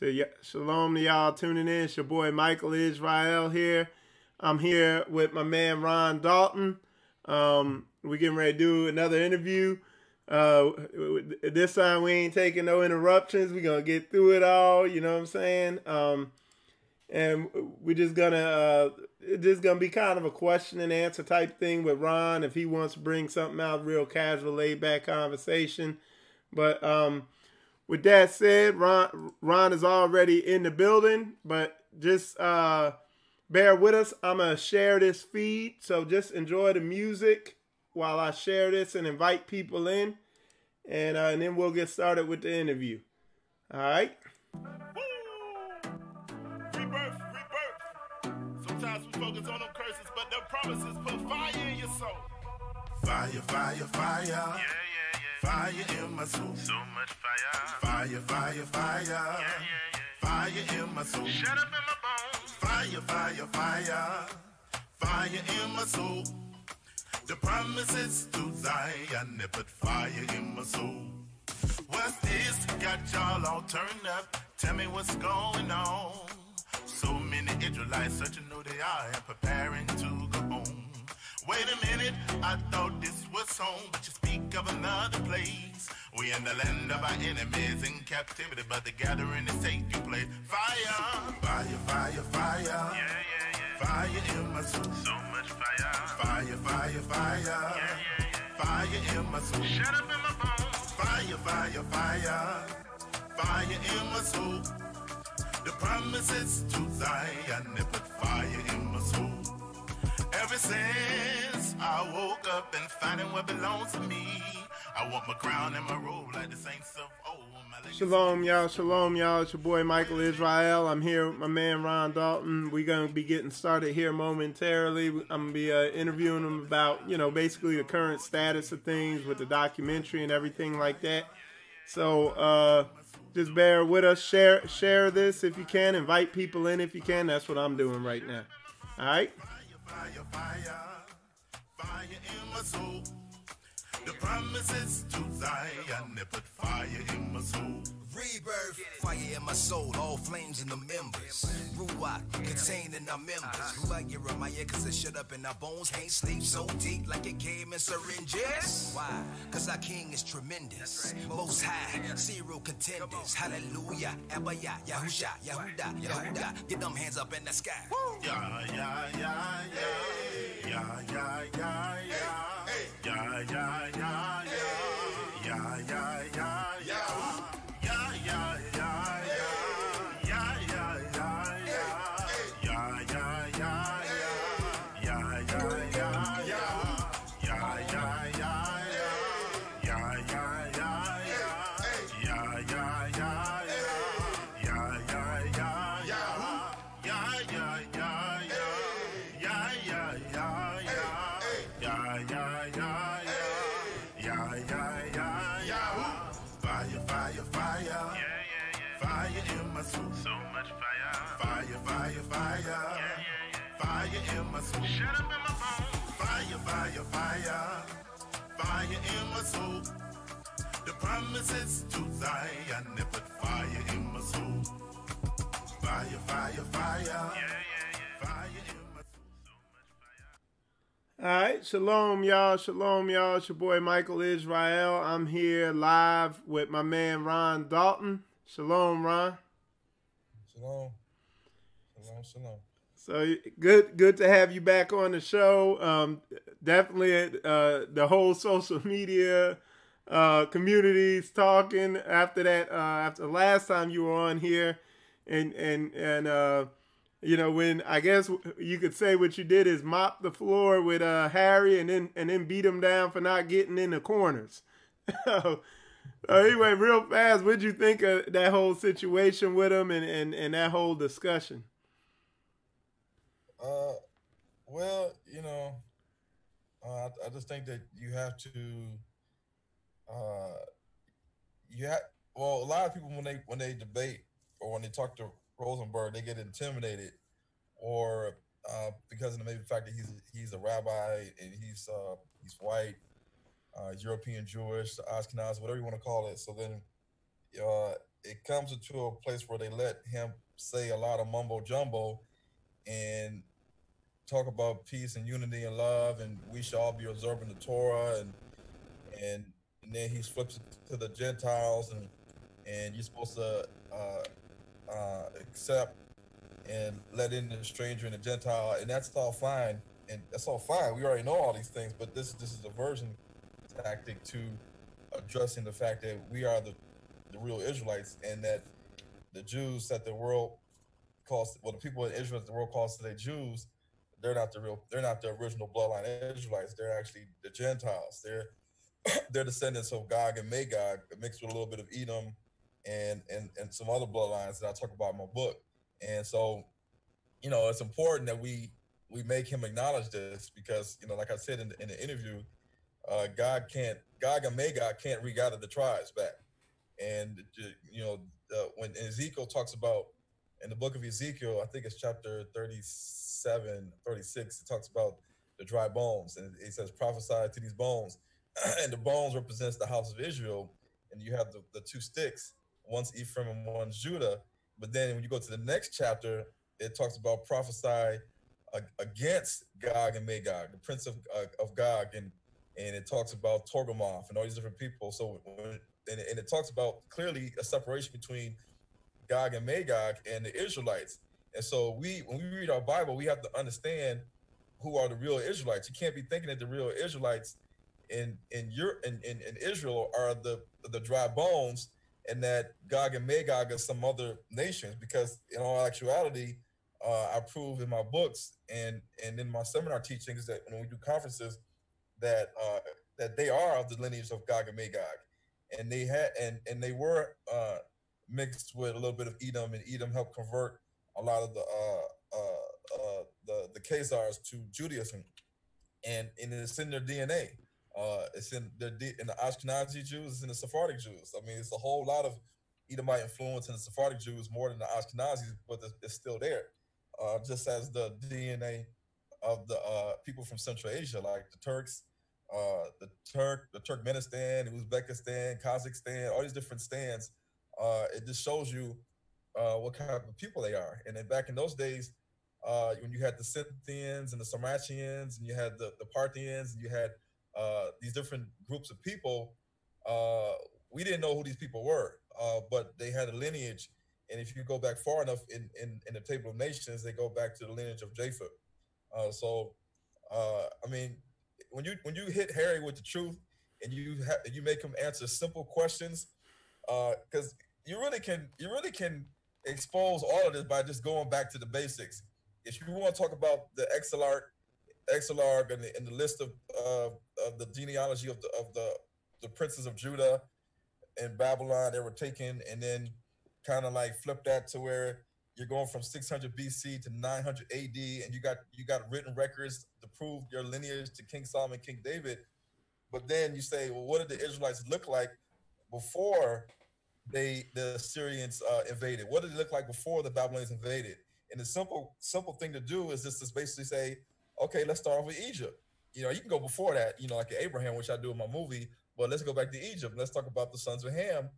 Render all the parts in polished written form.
So yeah, shalom to y'all tuning in. It's your boy Michael Israel here. I'm here with my man Ron Dalton. We're getting ready to do another interview. This time we ain't taking no interruptions. We're gonna get through it all. You know what I'm saying? And we're just gonna it's just gonna be kind of a question and answer type thing with Ron if he wants to bring something out, real casual, laid back conversation. But with that said, Ron is already in the building, but just bear with us. I'm going to share this feed, so just enjoy the music while I share this and invite people in, and then we'll get started with the interview. All right? Rebirth. Sometimes we focus on them curses, but the promises put fire in your soul. Fire. Yeah. Fire in my soul. So much fire. Fire. Yeah. Fire in my soul. Shut up in my bones. Fire. Fire in my soul. The promises to Zion, they put fire in my soul. What's this? Got y'all all turned up. Tell me what's going on. So many Israelites searching who they are and preparing to go home. Wait a minute, I thought this was home, but you speak of another place. We in the land of our enemies in captivity, but the gathering is taking place. Fire. Yeah. Fire in my soul. So much fire. Fire. Yeah. Fire in my soul. Shut up in my bones. Fire. Fire in my soul. The promises to Zion, they put fire in my soul. Ever since I woke up and finding what belongs to me, I want my crown and my robe like the saints of old. Shalom, y'all. It's your boy Michael Israel. I'm here with my man Ron Dalton. We're going to be getting started here momentarily. I'm going to be interviewing him about, basically the current status of things with the documentary and everything like that. So just bear with us. Share this if you can. Invite people in if you can. That's what I'm doing right now. All right? Fire in my soul. The promises to Zion, they put fire in my soul. Rebirth, fire in my soul, all flames in the members. Ruach, contained in our members. Ruach, Jeremiah, cause it shut up in our bones. Can't sleep so deep like it came in syringes. Why? Cause our king is tremendous. Most high, serial contenders. Hallelujah, Abaya, Yahusha, Yahuda. Get them hands up in the sky. Fire in my soul. So much fire. Fire. Fire in my soul. Shut up in my bones. Fire. Fire in my soul. The promises to Zion, they put fire in my soul. Fire. Yeah. Fire in my soul. So much fire. All right, shalom, y'all. It's your boy Michael Israel. I'm here live with my man Ron Dalton. Shalom, Ron. Shalom. So good to have you back on the show. Definitely the whole social media communities talking after that. After the last time you were on here, and when I guess you could say what you did is mop the floor with Harry, and then beat him down for not getting in the corners. Anyway, real fast, what'd you think of that whole situation with him and that whole discussion? Well, I just think that you have to, a lot of people when they debate or when they talk to Rosenberg, they get intimidated, or because of maybe the fact that he's a rabbi and he's white, European Jewish, Ashkenaz, whatever you want to call it. So then it comes into a place where they let him say a lot of mumbo jumbo and talk about peace and unity and love, and we shall all be observing the Torah, and and then he flips it to the Gentiles, and you're supposed to accept and let in the stranger and the Gentile, and that's all fine, and that's all fine. We already know all these things, but this is a version tactic to addressing the fact that we are the real Israelites, and that the Jews that the world calls, well, the people in Israel that the world calls today Jews, they're not the original bloodline Israelites. They're actually the Gentiles. They're descendants of Gog and Magog, mixed with a little bit of Edom and some other bloodlines that I talk about in my book. And so, it's important that we make him acknowledge this, because, like I said in the interview, Gog and Magog can't regather the tribes back. And, when Ezekiel talks about, in the book of Ezekiel, I think it's chapter 37, 36, it talks about the dry bones. And it says, prophesy to these bones. And the bones represents the house of Israel. And you have the two sticks, one's Ephraim and one's Judah. But then when you go to the next chapter, it talks about prophesy against Gog and Magog, the prince of Gog. And it talks about Torgomoth and all these different people. So, and it talks about clearly a separation between Gog and Magog and the Israelites. And so when we read our Bible, we have to understand who are the real Israelites. You can't be thinking that the real Israelites in Israel are the dry bones, and that Gog and Magog are some other nations, because in all actuality, I prove in my books and in my seminar teachings that when we do conferences that they are of the lineage of Gog and Magog, and they had and they were mixed with a little bit of Edom, and Edom helped convert a lot of the Khazars to Judaism, and it's in their DNA. It's in the Ashkenazi Jews, it's in the Sephardic Jews. I mean, it's a whole lot of Edomite influence in the Sephardic Jews more than the Ashkenazis, but it's still there. Just as the DNA of the people from Central Asia, like the Turks, the Turkmenistan, Uzbekistan, Kazakhstan, all these different stands. It just shows you what kind of people they are. And then back in those days, when you had the Scythians and the Sarmatians, and you had the Parthians, and you had these different groups of people, we didn't know who these people were, but they had a lineage. And if you go back far enough in the Table of Nations, they go back to the lineage of Japheth. I mean, when you hit Harry with the truth, and you make him answer simple questions, because you really can expose all of this by just going back to the basics. If you want to talk about the Exarch and the list of the genealogy of the princes of Judah and Babylon, they were taken, and then kind of like flip that to where you're going from 600 BC to 900 AD, and you got written records to prove your lineage to King Solomon, King David. But then you say, well, what did the Israelites look like before the Assyrians invaded? What did it look like before the Babylonians invaded? And the simple thing to do is just to basically say, okay, let's start off with Egypt. You can go before that, like Abraham, which I do in my movie, but let's go back to Egypt. Let's talk about the sons of Ham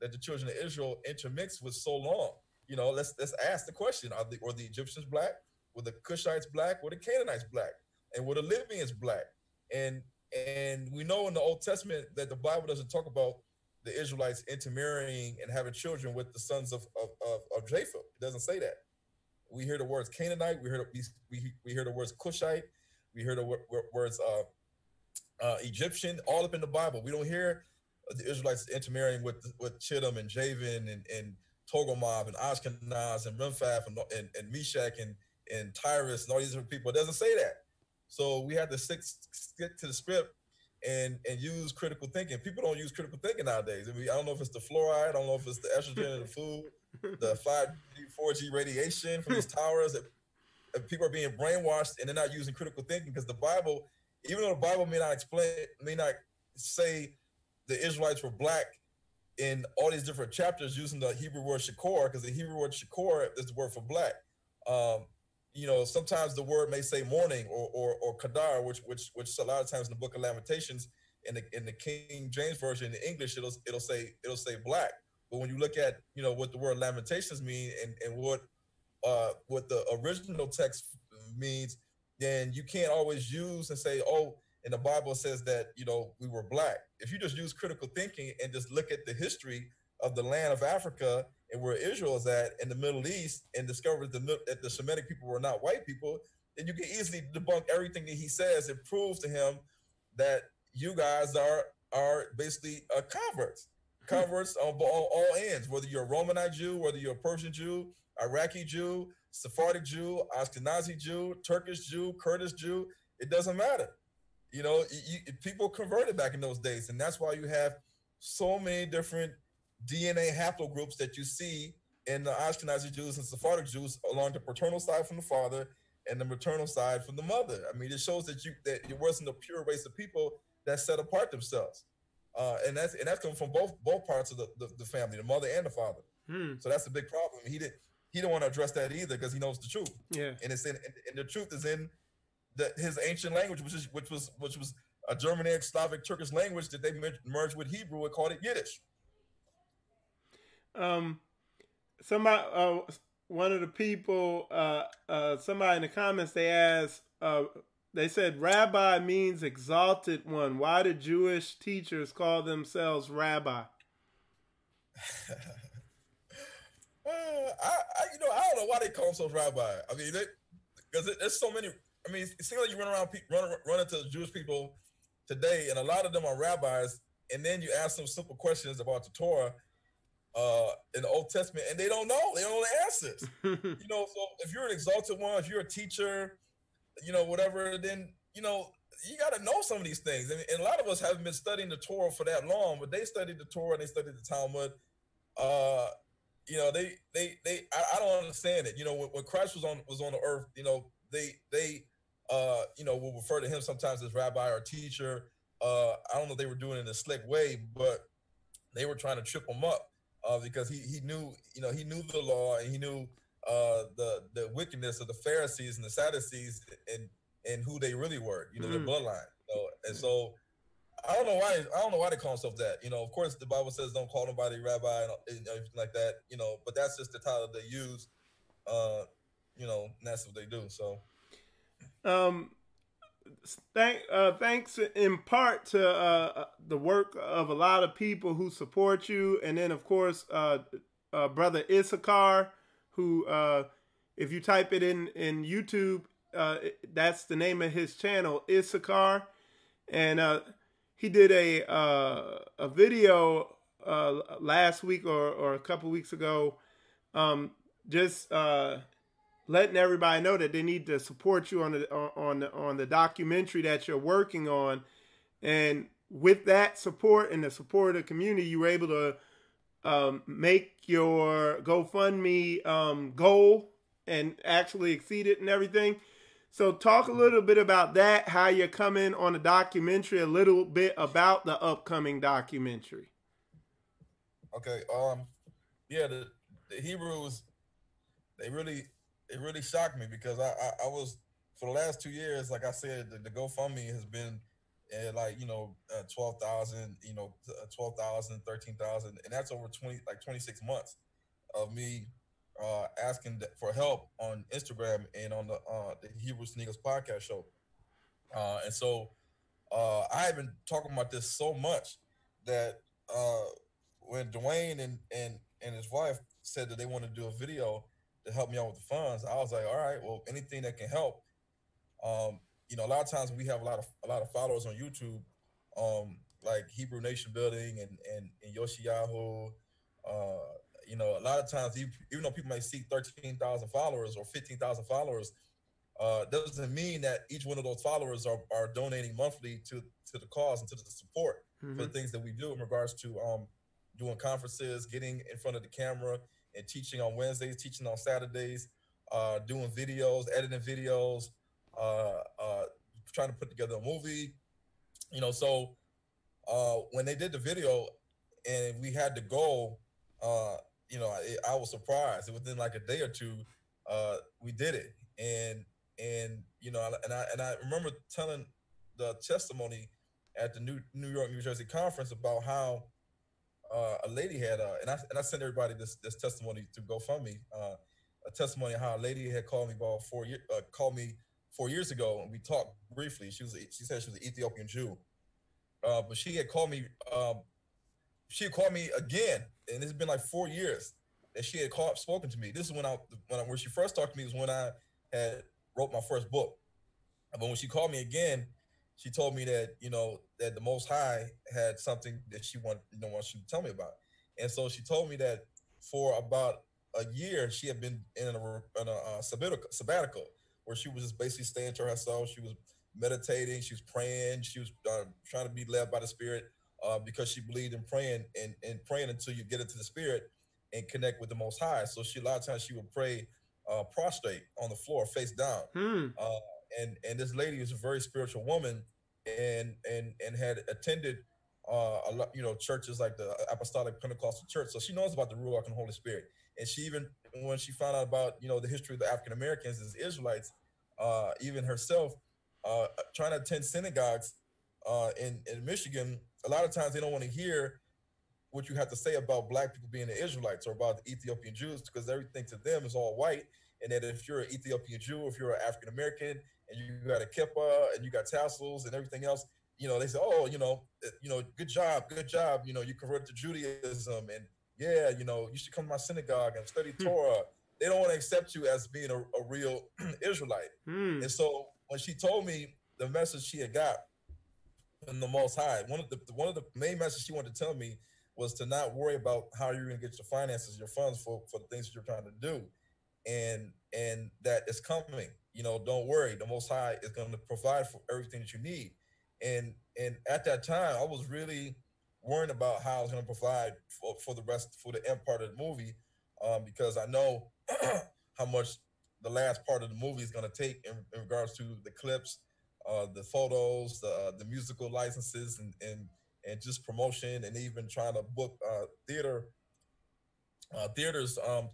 that the children of Israel intermixed with so long. Let's ask the question: were the Egyptians black? Were the Cushites black? Were the Canaanites black? And were the Libyans black? And we know in the Old Testament that the Bible doesn't talk about the Israelites intermarrying and having children with the sons of Japheth. It doesn't say that. We hear the words Canaanite. We hear the words Cushite. We hear the words Egyptian, all up in the Bible. We don't hear the Israelites intermarrying with Chittim and Javan and Togarmah and Ashkenaz and Remphath and Meshach and Tyrus and all these different people. It doesn't say that. So we have to stick to the script and use critical thinking. People don't use critical thinking nowadays. I mean, I don't know if it's the fluoride, I don't know if it's the estrogen in the food, the 5G, 4G radiation from these towers. That people are being brainwashed and they're not using critical thinking, because the Bible, even though the Bible may not say the Israelites were black in all these different chapters using the Hebrew word shakor, because the Hebrew word shakor is the word for black. Sometimes the word may say mourning or kadar, which a lot of times in the Book of Lamentations in the King James version in English it'll say black. But when you look at, what the word lamentations mean and what the original text means, then you can't always use and say, oh, and the Bible says that, we were black. If you just use critical thinking and just look at the history of the land of Africa and where Israel is at in the Middle East and discover that the Semitic people were not white people, then you can easily debunk everything that he says and prove to him that you guys are basically converts on all ends, whether you're a Romanite Jew, whether you're a Persian Jew, Iraqi Jew, Sephardic Jew, Ashkenazi Jew, Turkish Jew, Kurdish Jew, it doesn't matter. People converted back in those days, and that's why you have so many different DNA haplogroups that you see in the Ashkenazi Jews and Sephardic Jews along the paternal side from the father and the maternal side from the mother. I mean, it shows that it wasn't a pure race of people that set apart themselves, and that's coming from both parts of the family, the mother and the father. So that's a big problem. He didn't want to address that either because he knows the truth. Yeah, and the truth is in his ancient language, which was a Germanic, Slavic, Turkish language that they merged with Hebrew and called it Yiddish. Somebody, one of the people, somebody in the comments, they asked, they said, "Rabbi means exalted one. Why do Jewish teachers call themselves rabbi?" I don't know why they call themselves rabbi. I mean, because there's so many. I mean, it seems like you run into Jewish people today, and a lot of them are rabbis, and then you ask them simple questions about the Torah in the Old Testament, and they don't know. They don't know the answers. So if you're an exalted one, if you're a teacher, whatever, then, you got to know some of these things. And a lot of us haven't been studying the Torah for that long, but they studied the Torah and they studied the Talmud. I don't understand it. When Christ was on the earth, they will refer to him sometimes as rabbi or teacher. I don't know if they were doing it in a slick way, but they were trying to trip him up because he knew the law, and he knew the wickedness of the Pharisees and the Sadducees and who they really were, their bloodline. And so I don't know why they call themselves that. Of course the Bible says don't call nobody rabbi and everything like that, but that's just the title they use. And that's what they do. So thanks in part to the work of a lot of people who support you, and then of course brother Issachar, who if you type it in YouTube, that's the name of his channel, Issachar, and he did a video last week or a couple weeks ago, just letting everybody know that they need to support you on the documentary that you're working on. And with that support and the support of the community, you were able to make your GoFundMe goal and actually exceed it and everything. So talk a little bit about that, how you're coming on the documentary, a little bit about the upcoming documentary. Okay. Yeah, the Hebrews, they really shocked me because I was, for the last 2 years, like I said, the GoFundMe has been at 12,000, 12,000, 13,000, and that's over 26 months of me asking for help on Instagram and on the Hebrew Sneakers podcast show. And so I have been talking about this so much that when Dwayne and his wife said that they want to do a video to help me out with the funds, I was like, all right, well, anything that can help. A lot of times we have a lot of followers on YouTube, like Hebrew Nation Building and Yoshiyahu. A lot of times, even though people might see 13,000 followers or 15,000 followers, doesn't mean that each one of those followers are donating monthly to the cause and to the support for the things that we do in regards to doing conferences, getting in front of the camera and teaching on Wednesdays, teaching on Saturdays, doing videos, editing videos, trying to put together a movie. So when they did the video and we had the goal, I was surprised. Within like a day or two, we did it, and I remember telling the testimony at the New York, New Jersey conference about how a lady had, and I sent everybody this testimony to GoFundMe, a testimony of how a lady had called me about 4 years ago, and we talked briefly. She said she was an Ethiopian Jew, but she had called me. She had called me again, and it's been like 4 years that she had spoken to me. This is when she first talked to me was when I had wrote my first book. But when she called me again, she told me that that the Most High had something that she wants you to tell me about. And so she told me that for about a year she had been in a sabbatical where she was just basically staying to herself. She was meditating, she was praying, she was trying to be led by the Spirit because she believed in praying and praying until you get into the Spirit and connect with the Most High. So a lot of times she would pray prostrate on the floor, face down. And this lady was a very spiritual woman, and had attended a lot, churches like the Apostolic Pentecostal Church. So she knows about the Ruach and Holy Spirit. And she even, when she found out about the history of the African Americans as Israelites, even herself trying to attend synagogues in Michigan, a lot of times they don't want to hear what you have to say about Black people being the Israelites or about the Ethiopian Jews, because everything to them is all white. And that if you're an Ethiopian Jew, if you're an African American, and you got a kippah and you got tassels and everything else, they say, oh, good job, you converted to Judaism, and you should come to my synagogue and study Torah. They don't want to accept you as being a real Israelite. And so when she told me the message she had got from the Most High, one of the main messages she wanted to tell me was to not worry about how you're going to get your finances, your funds for the things that you're trying to do. And that is coming. Don't worry. The Most High is going to provide for everything that you need. And at that time, I was really worrying about how I was going to provide for the end part of the movie, because I know how much the last part of the movie is going to take in regards to the clips, the photos, the musical licenses, and just promotion, and even trying to book theaters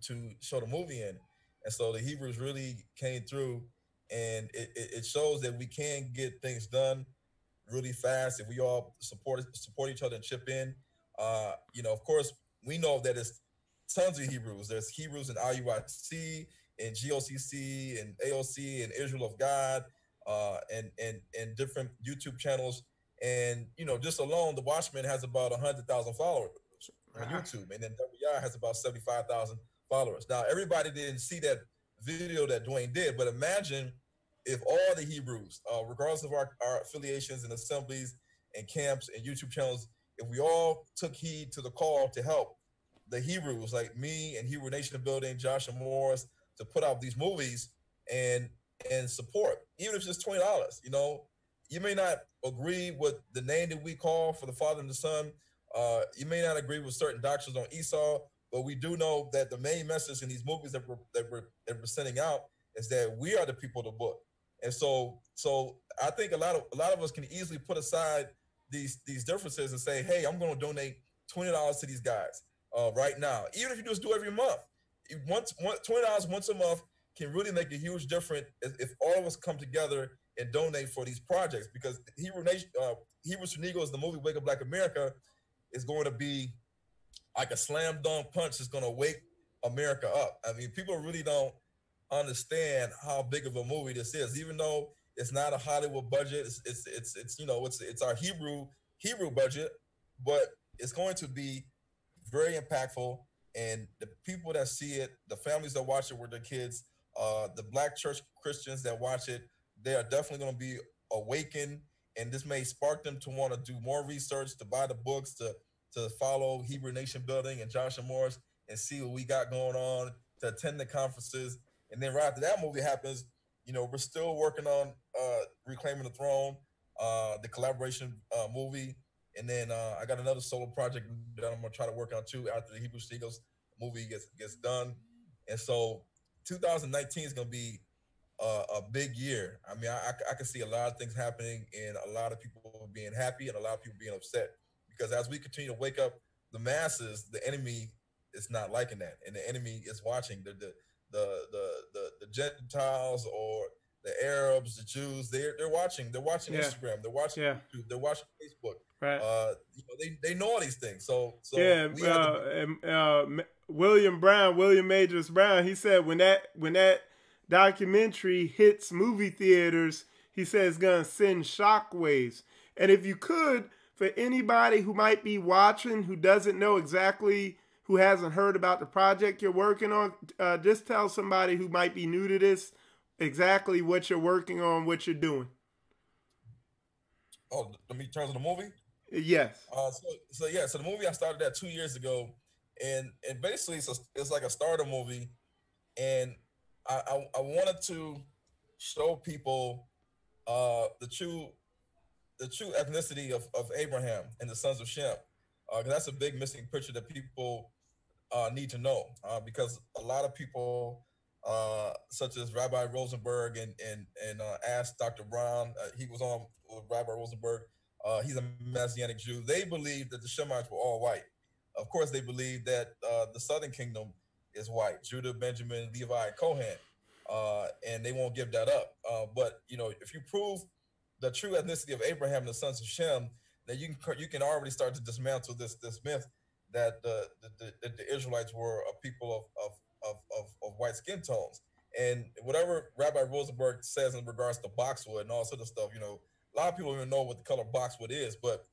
to show the movie in. And so the Hebrews really came through, and it shows that we can get things done really fast if we all support each other and chip in. Of course, we know that it's tons of Hebrews. There's Hebrews in IUIC, and GOCC, and AOC, and Israel of God, and different YouTube channels. And just alone, the Watchman has about 100,000 followers on YouTube, and then WI has about 75,000 followers. Now, everybody didn't see that video that Dwayne did, but imagine if all the Hebrews, regardless of our affiliations and assemblies and camps and YouTube channels, if we all took heed to the call to help the Hebrews, like me and Hebrew Nation Building, Joshua Morris, to put out these movies and support, even if it's just $20. You may not agree with the name that we call for the Father and the Son. You may not agree with certain doctrines on Esau, but we do know that the main message in these movies that we're sending out is that we are the people of the book. And so I think a lot of us can easily put aside these differences and say, hey, I'm going to donate $20 to these guys right now. Even if you just do every month, $20 once a month can really make a huge difference if all of us come together and donate for these projects. Because Hebrews for Negros, the movie Wake Up Black America, is going to be like a slam dunk punch. It's going to wake America up. I mean, people really don't understand how big of a movie this is, even though it's not a Hollywood budget. It's our Hebrew budget, but it's going to be very impactful. And the people that see it, the families that watch it with their kids, the Black church Christians that watch it, they are definitely going to be awakened. And this may spark them to want to do more research, to buy the books, to follow Hebrew Nation Building and Joshua Morris and see what we got going on, to attend the conferences. And then right after that movie happens, we're still working on Reclaiming the Throne, the collaboration movie. And then I got another solo project that I'm going to try to work on too after the Hebrew Eagles movie gets done. And so 2019 is going to be a big year. I mean, I can see a lot of things happening, and a lot of people being happy and a lot of people being upset, because as we continue to wake up the masses, the enemy is not liking that, and the enemy is watching the Gentiles or the Arabs, the Jews. They're watching. They're watching Instagram. They're watching YouTube. They're watching Facebook. Right. They know all these things. So yeah, we have to. William Majors Brown, he said when that documentary hits movie theaters, he says it's gonna send shockwaves. And if you could, for anybody who might be watching who doesn't know exactly, who hasn't heard about the project you're working on, just tell somebody who might be new to this exactly what you're working on, what you're doing. Oh, in terms of the movie? Yes. So the movie I started that 2 years ago, and basically it's like a starter movie, and I wanted to show people the true ethnicity of Abraham and the sons of Shem, because that's a big missing picture that people need to know, because a lot of people, such as Rabbi Rosenberg and asked Dr. Brown, he was on with Rabbi Rosenberg. He's a Messianic Jew. They believe that the Shemites were all white. Of course, they believe that the Southern Kingdom is white: Judah, Benjamin, Levi, and Kohan, and they won't give that up. But if you prove the true ethnicity of Abraham and the sons of Shem, then you can already start to dismantle this myth that the Israelites were a people of white skin tones. And whatever Rabbi Rosenberg says in regards to boxwood and all sort of stuff, a lot of people don't even know what the color boxwood is, but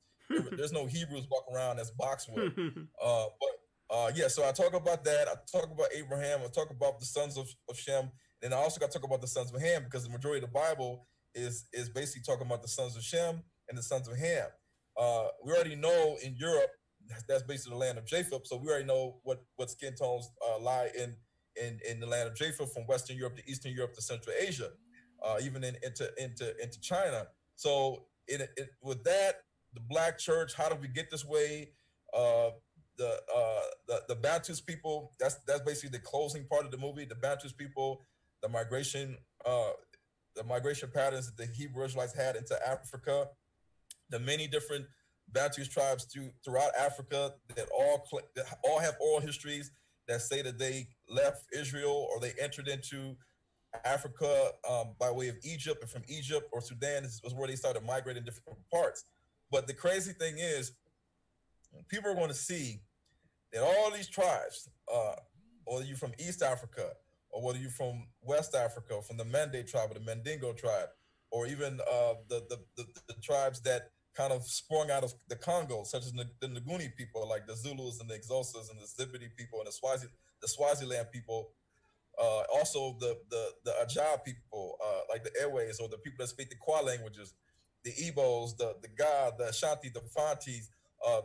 there's no Hebrews walking around as boxwood. So I talk about that. I talk about Abraham. I talk about the sons of Shem. And I also got to talk about the sons of Ham, because the majority of the Bible is basically talking about the sons of Shem and the sons of Ham. We already know in Europe, that's basically the land of Japheth. So we already know what skin tones lie in the land of Japheth, from Western Europe to Eastern Europe to Central Asia, even into China. So with that, the Black church, how did we get this way? The Baptist people, that's basically the closing part of the movie. The Baptist people, the migration patterns that the Hebrew Israelites had into Africa, the many different Baptist tribes throughout Africa that all have oral histories that say that they left Israel or they entered into Africa by way of Egypt, and from Egypt or Sudan was where they started migrating different parts. But the crazy thing is, people are going to see that all these tribes, whether you're from East Africa, or whether you're from West Africa, or from the Mande tribe or the Mandingo tribe, or even the tribes that kind of sprung out of the Congo, such as the Nguni people, like the Zulus and the Xhosas and the Zibidi people and the Swaziland people. Also the Ajab people, like the Airways, or the people that speak the Kwa languages, the Igbos, the Ga, the Ashanti, the Fantis,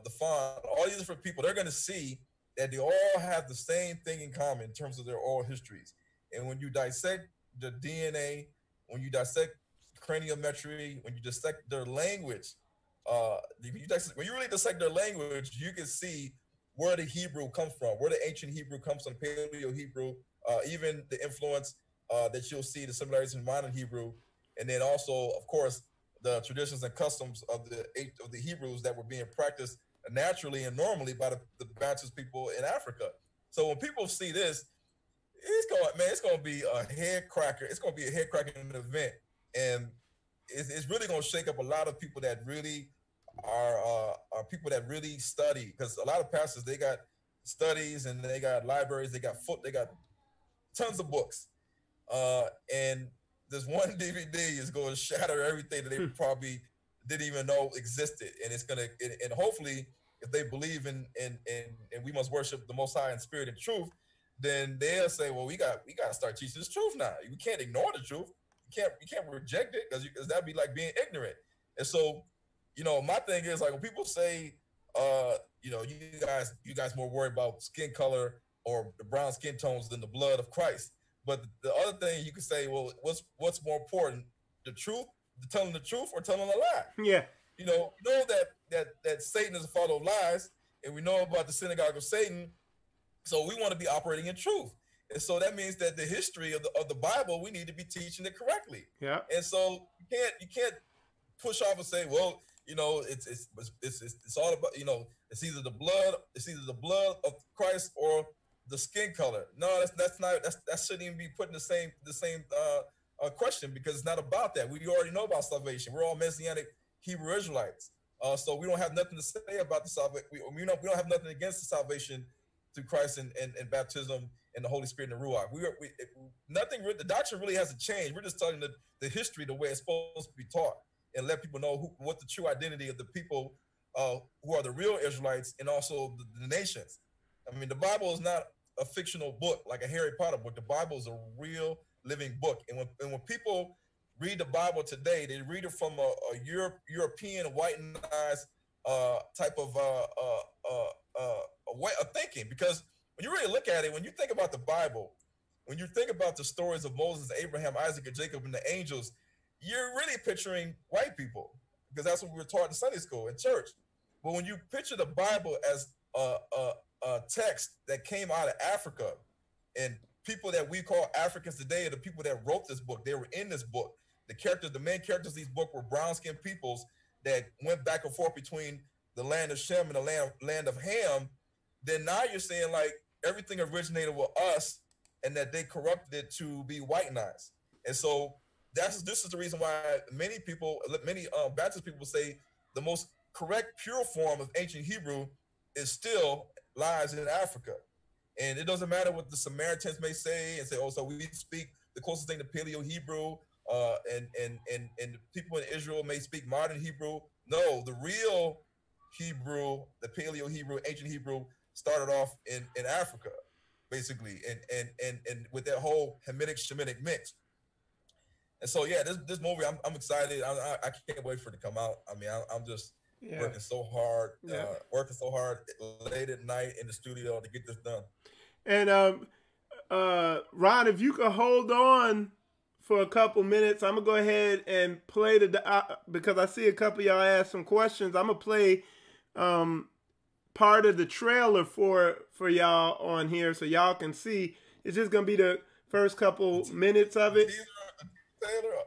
the Fan, all these different people, they're going to see that they all have the same thing in common in terms of their oral histories. And when you dissect the DNA, when you dissect craniometry, when you dissect their language, when you really dissect their language, you can see where the Hebrew comes from, where the ancient Hebrew comes from, Paleo-Hebrew, even the influence that you'll see, the similarities in modern Hebrew, and then also, of course, the traditions and customs of the Hebrews that were being practiced naturally and normally by the Baptist people in Africa. So when people see this, it's going to be a head cracker. It's going to be a head cracking event, and it's really going to shake up a lot of people that really are people that really study, because a lot of pastors, they got studies and they got libraries, they got tons of books, and this one DVD is going to shatter everything that they probably didn't even know existed. And it's going to, and hopefully, if they believe in we must worship the Most High in spirit and truth, then they'll say, well, we got to start teaching this truth now. We can't ignore the truth. You can't reject it, because that'd be like being ignorant. And so, my thing is, like, when people say, you guys more worried about skin color or the brown skin tones than the blood of Christ. But the other thing you could say, well, what's more important, the truth, telling the truth, or telling a lie? Yeah. That Satan is a father of lies, and we know about the synagogue of Satan. So we want to be operating in truth. And so that means that the history of the Bible, we need to be teaching it correctly. Yeah. And so you can't push off and say, well, it's all about, it's either the blood of Christ or the skin color. No, that shouldn't even be put in the same question, because it's not about that. We already know about salvation. We're all Messianic Hebrew Israelites. So we don't have nothing to say about the salvation. We don't have nothing against the salvation through Christ and baptism and the Holy Spirit and the Ruach. Nothing. The doctrine really hasn't changed. We're just telling the history the way it's supposed to be taught, and let people know what the true identity of the people who are the real Israelites and also the nations. I mean, the Bible is not a fictional book like a Harry Potter book. The Bible is a real living book, and when people read the Bible today, they read it from a European white-eyed type of way of thinking. Because when you really look at it, when you think about the Bible, when you think about the stories of Moses, Abraham, Isaac, and Jacob, and the angels, you're really picturing white people, because that's what we were taught in Sunday school and church. But when you picture the Bible as a text that came out of Africa, and people that we call Africans today are the people that wrote this book. They were in this book. The main characters of these books were brown-skinned peoples that went back and forth between the land of Shem and the land of Ham. Then now you're saying like everything originated with us, and that they corrupted it to be white-nized. And so this is the reason why many Baptist people say the most correct, pure form of ancient Hebrew is still lies in Africa. And it doesn't matter what the Samaritans may say and say, oh, so we speak the closest thing to Paleo-Hebrew, and people in Israel may speak modern Hebrew. No, the real Hebrew, the Paleo-Hebrew, ancient Hebrew, started off in Africa, basically, and with that whole Hamitic-Shemitic mix. And so, yeah, this movie, I'm excited. I can't wait for it to come out. I mean, I'm just working so hard, late at night in the studio to get this done. And Ron, if you could hold on for a couple minutes, I'm gonna go ahead and play because I see a couple of y'all ask some questions. I'm gonna play part of the trailer for y'all on here so y'all can see. It's just gonna be the first couple minutes of it.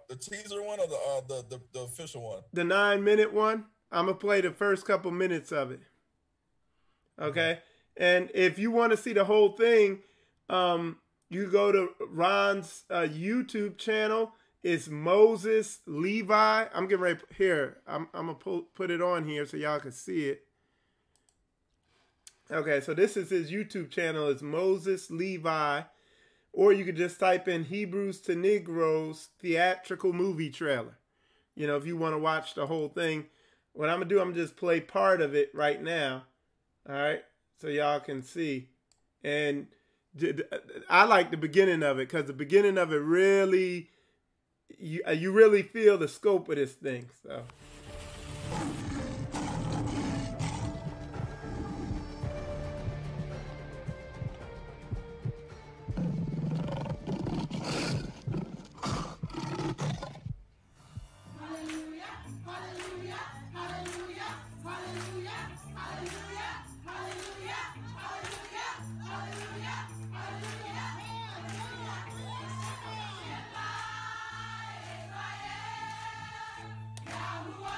The teaser one or the official one? The 9-minute one. I'm gonna play the first couple minutes of it. Okay. And if you want to see the whole thing, you go to Ron's YouTube channel. It's Moses Levi. I'm getting ready here. I'm gonna put it on here so y'all can see it. Okay, so this is his YouTube channel. It's Moses Levi, or you could just type in Hebrews to Negroes theatrical movie trailer. You know, if you want to watch the whole thing. What I'm gonna do, I'm gonna just play part of it right now. All right. So y'all can see. And I like the beginning of it because the beginning of it really, you really feel the scope of this thing. So. Yahuwah.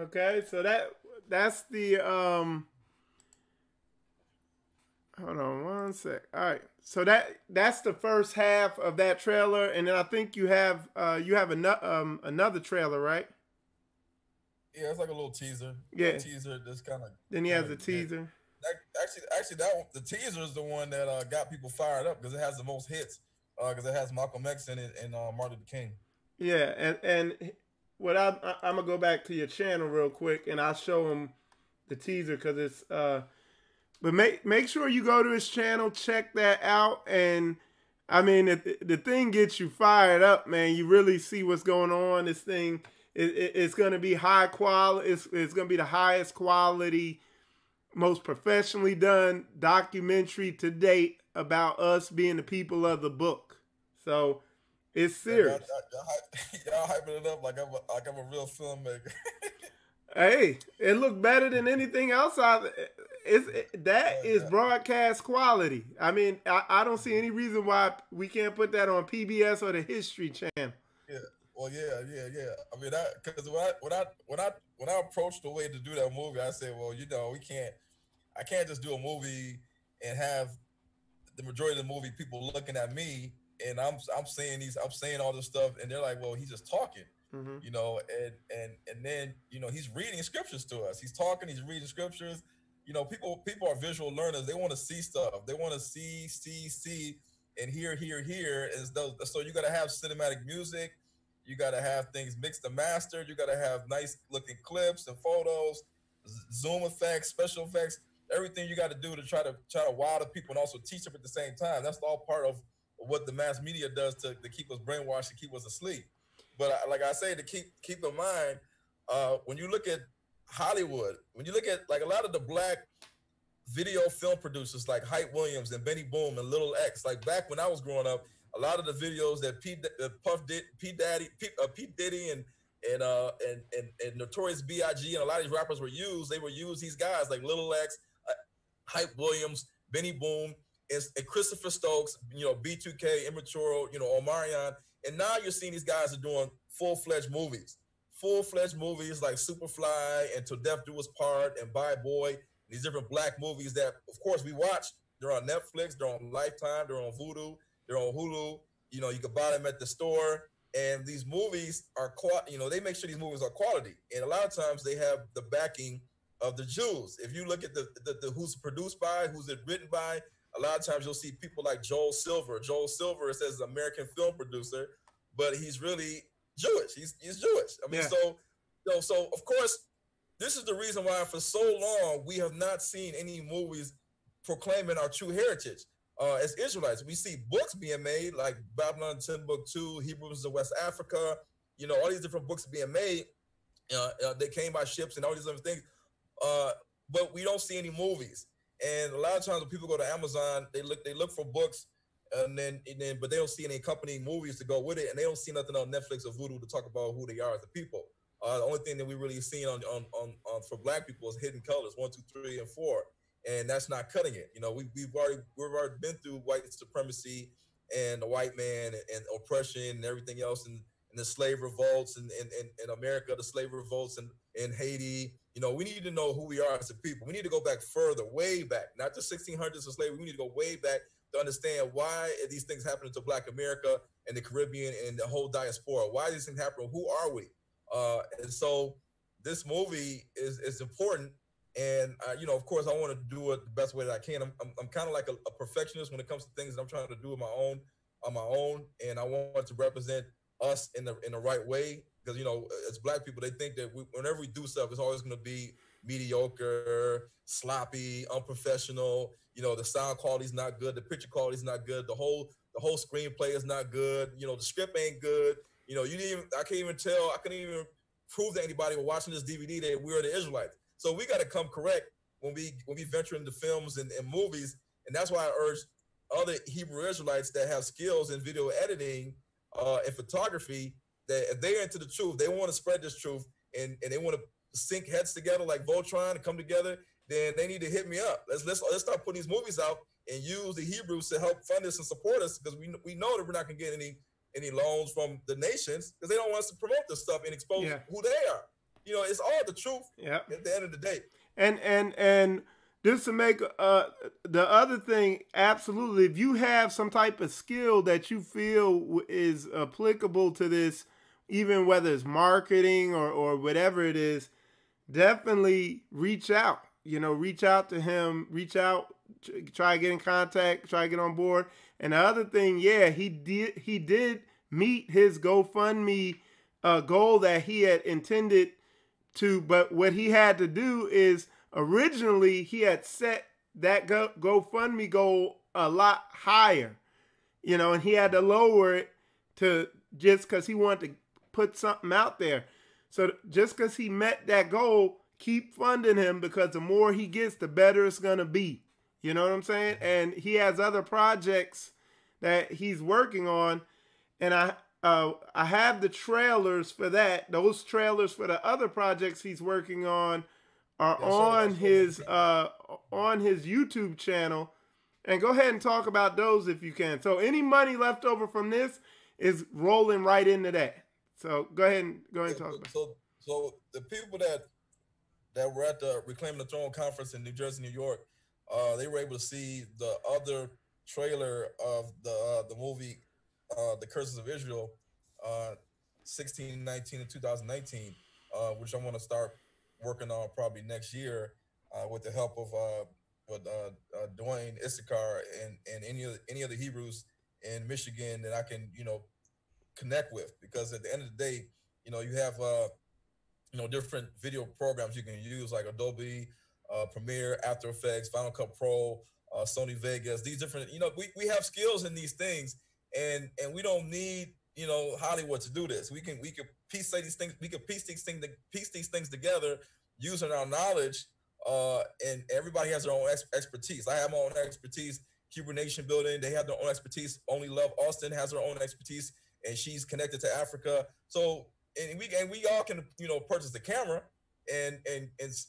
Okay, so that's the hold on one sec. All right, so that's the first half of that trailer, and then I think you have another trailer, right? Yeah, it's like a little teaser. Yeah, A teaser. Just kind of. then he has a teaser. Actually, the teaser is the one that got people fired up because it has the most hits. Because it has Malcolm X in it and Martin Luther King. Yeah, and what I'm gonna go back to your channel real quick, and I'll show him the teaser because it's But make sure you go to his channel, check that out, and I mean the thing gets you fired up, man. You really see what's going on. This thing it's gonna be high quality. It's gonna be the highest quality, most professionally done documentary to date about us being the people of the book. So it's serious. Y'all hyping it up like I'm a real filmmaker. Hey, it looked better than anything else. That is broadcast quality. I mean, I don't see any reason why we can't put that on PBS or the History Channel. Yeah. Well, yeah. I mean, because when I approached the way to do that movie, I said, well, I can't just do a movie and have the majority of the movie people looking at me and I'm saying all this stuff and they're like, well, he's just talking, and then he's reading scriptures to us. He's talking, he's reading scriptures. People are visual learners. They want to see stuff. They want to see, and hear. And so you got to have cinematic music. You got to have things mixed and mastered. You got to have nice looking clips and photos, zoom effects, special effects. Everything you got to do to try to wow the people and also teach them at the same time. That's all part of what the mass media does to keep us brainwashed and keep us asleep. But like I say, to keep in mind, when you look at Hollywood, when you look at like a lot of the black video film producers like Hype Williams and Benny Boom and Little X, like back when I was growing up, a lot of the videos that P Diddy and Notorious B.I.G. and a lot of these rappers were used. They were used these guys like Little X, Hype Williams, Benny Boom, and Christopher Stokes, B2K, Immature, Omarion. And now you're seeing these guys are doing full-fledged movies like Superfly and Till Death Do Us Part and Bye Boy, these different black movies that, of course, we watch. They're on Netflix, they're on Lifetime, they're on Vudu, they're on Hulu. You can buy them at the store. And these movies are, they make sure these movies are quality. And a lot of times they have the backing of the Jews. If you look at the who's produced by, who's it written by, a lot of times you'll see people like Joel Silver. Joel Silver says an American film producer, but he's really Jewish. He's Jewish. I mean, so of course, this is the reason why for so long we have not seen any movies proclaiming our true heritage. As Israelites, we see books being made like Babylon 10 Book 2, Hebrews of West Africa, all these different books being made. They came by ships and all these other things. But we don't see any movies. And a lot of times when people go to Amazon, they look for books but they don't see any accompanying movies to go with it, and they don't see nothing on Netflix or Vudu to talk about who they are as a people. The only thing that we really seen on for Black people is Hidden Colors 1, 2, 3, and 4, and that's not cutting it. We've already been through white supremacy and the white man and oppression and everything else, and the slave revolts in America, the slave revolts in Haiti. We need to know who we are as a people. We need to go back further, way back, not the 1600s of slavery. We need to go way back to understand why these things happening to Black America and the Caribbean and the whole diaspora. Why these things happen? Who are we? And so this movie is important. And of course, I want to do it the best way that I can. I'm kind of like a perfectionist when it comes to things that I'm trying to do on my own, and I want to represent us in the right way. Because as Black people, they think that whenever we do stuff, it's always going to be mediocre, sloppy, unprofessional. The sound quality is not good, the picture quality is not good, the whole screenplay is not good. The script ain't good. I couldn't even prove to anybody watching this DVD that we are the Israelites. So we got to come correct when we venture into films and movies, and that's why I urge other Hebrew Israelites that have skills in video editing and photography, that if they're into the truth, they want to spread this truth, and they want to sync heads together like Voltron and come together, then they need to hit me up. Let's start putting these movies out and use the Hebrews to help fund us and support us, because we know that we're not going to get any loans from the nations because they don't want us to promote this stuff and expose who they are. it's all the truth. Yeah. At the end of the day. And just to make the other thing, absolutely, if you have some type of skill that you feel is applicable to this, even whether it's marketing or whatever it is, definitely reach out. Reach out to him, try to get in contact, try to get on board. And the other thing, yeah, he did meet his GoFundMe goal that he had intended to, but what he had to do is originally he had set that GoFundMe goal a lot higher, and he had to lower it to just because he wanted to put something out there. So just because he met that goal, keep funding him, because the more he gets, the better it's going to be. You know what I'm saying? And he has other projects that he's working on, and I have the trailers for that. Those trailers for the other projects he's working on are on his YouTube channel. And go ahead and talk about those if you can. So any money left over from this is rolling right into that. So go ahead and talk about it. So the people that were at the Reclaiming the Throne conference in New Jersey, New York, they were able to see the other trailer of the movie, The Curses of Israel, 1619 and 2019, which I want to start working on probably next year with the help of Dwayne Issachar and any of the Hebrews in Michigan that I can connect with, because at the end of the day, you have different video programs you can use like Adobe, Premiere, After Effects, Final Cut Pro, Sony Vegas. These different, we have skills in these things, and we don't need Hollywood to do this. We can piece these things. We can piece these things together using our knowledge. And everybody has their own expertise. I have my own expertise. Hebrew Nation building. They have their own expertise. Only Love Austin has her own expertise, and she's connected to Africa. So and we all can purchase the camera, and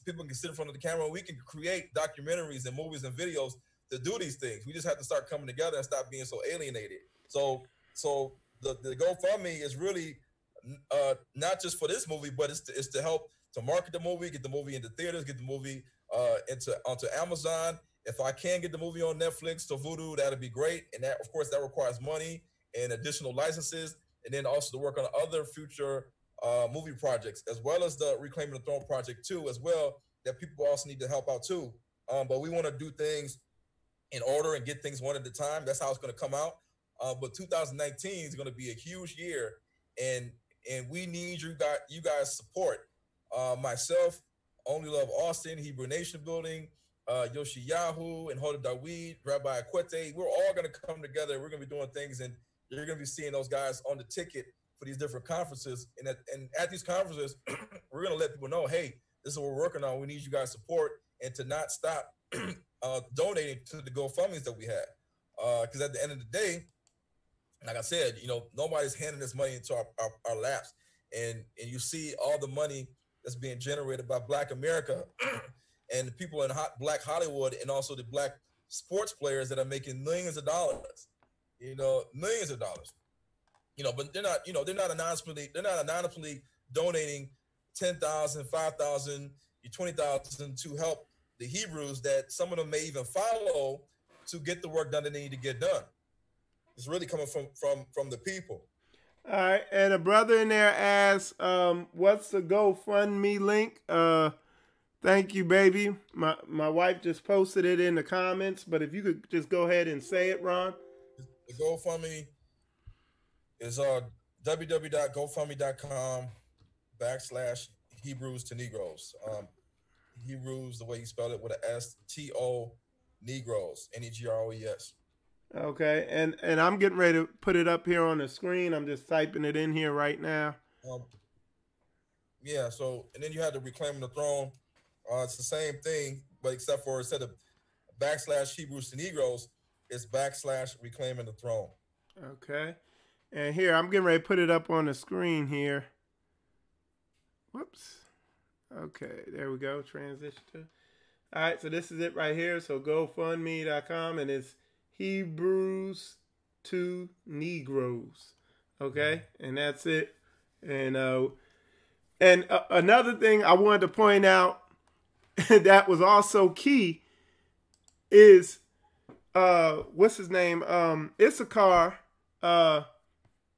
people can sit in front of the camera. We can create documentaries and movies and videos to do these things. We just have to start coming together and stop being so alienated. So the GoFundMe is really not just for this movie, but it's to help to market the movie, get the movie into theaters, get the movie onto Amazon. If I can get the movie on Netflix or Vudu, that'd be great. And that, of course, that requires money and additional licenses, and then also to work on other future movie projects, as well as the Reclaiming the Throne project too, as well, that people also need to help out too. But we want to do things in order and get things one at a time. That's how it's going to come out. But 2019 is going to be a huge year, and we need you guys support. Myself, Only Love Austin, Hebrew Nation Building, Yoshiyahu and Hoda Dawid, Rabbi Akwete. We're all going to come together. We're going to be doing things, and you're going to be seeing those guys on the ticket for these different conferences. And at these conferences, we're going to let people know, hey, this is what we're working on. We need you guys' support, and to not stop donating to the GoFundMes that we have. Because at the end of the day, like I said, nobody's handing this money into our laps. And you see all the money that's being generated by Black America and the people in Black Hollywood, and also the Black sports players that are making millions of dollars, millions of dollars, but they're not anonymously donating 10,000, 5,000, 20,000 to help the Hebrews that some of them may even follow to get the work done that they need to get done. It's really coming from the people. All right, and a brother in there asks, what's the GoFundMe link? Thank you, baby. My wife just posted it in the comments, but if you could just go ahead and say it, Ron. The GoFundMe is www.gofundme.com/Hebrews to Negroes. Hebrews, the way you spell it, with an S, T-O, Negroes, Negroes. Okay, and I'm getting ready to put it up here on the screen. I'm just typing it in here right now. Yeah, so, and then you have the Reclaiming the Throne. It's the same thing, but except for instead of /Hebrews to Negroes, it's /Reclaiming the Throne. Okay, and here, I'm getting ready to put it up on the screen here. Whoops. Okay, there we go, transition to. All right, so this is it right here. So GoFundMe.com, and it's Hebrews to Negroes. Okay, and that's it. And And another thing I wanted to point out that was also key is what's his name? Issachar, Brother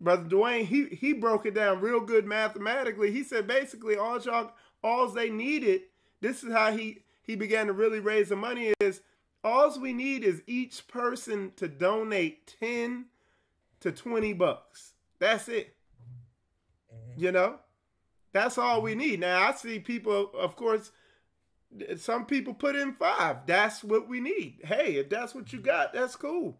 Dwayne, he broke it down real good mathematically. He said basically all they needed, this is how he began to really raise the money, is all we need is each person to donate 10 to 20 bucks. That's it. You know? That's all we need. Now I see people, of course, some people put in 5. That's what we need. Hey, if that's what you got, that's cool.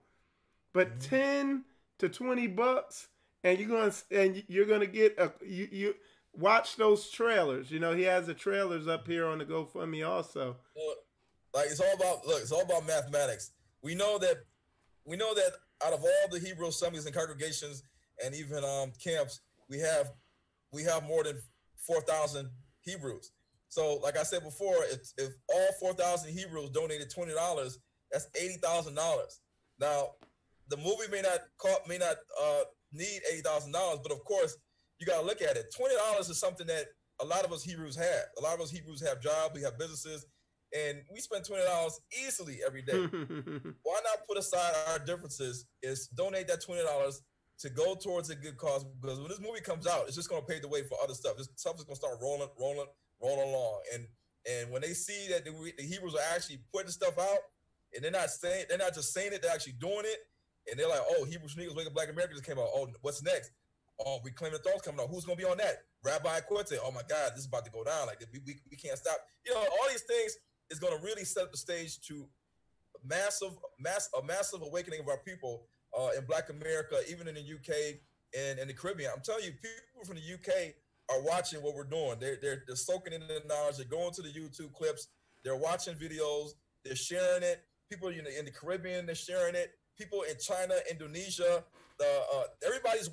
But 10 to 20 bucks, and you're gonna get you watch those trailers. You know, he has the trailers up here on the GoFundMe also. Well, like it's all about mathematics. We know that out of all the Hebrew assemblies and congregations and even camps, we have more than 4,000 Hebrews. So, like I said before, if all 4,000 Hebrews donated $20, that's $80,000. Now, the movie may not need $80,000, but of course, you got to look at it. $20 is something that a lot of us Hebrews have. A lot of us Hebrews have jobs, we have businesses, and we spend $20 easily every day. Why not put aside our differences? Is donate that $20 to go towards a good cause, because when this movie comes out, it's just going to pave the way for other stuff. This stuff is going to start rolling along, and when they see that the Hebrews are actually putting stuff out, and they're not just saying it, they're actually doing it, and they're like, oh, Hebrew Sneakers Wake Up Black America just came out. Oh, what's next? Oh, we claim the throne's coming out. Who's going to be on that? Rabbi Quinte. Oh my God, this is about to go down. Like we can't stop. You know, all these things is going to really set up the stage to a massive awakening of our people in Black America, even in the UK and in the Caribbean. I'm telling you, people from the UK are watching what we're doing. They're soaking in the knowledge. They're going to the YouTube clips. They're watching videos. They're sharing it. People in the Caribbean, they're sharing it. People in China, Indonesia, everybody's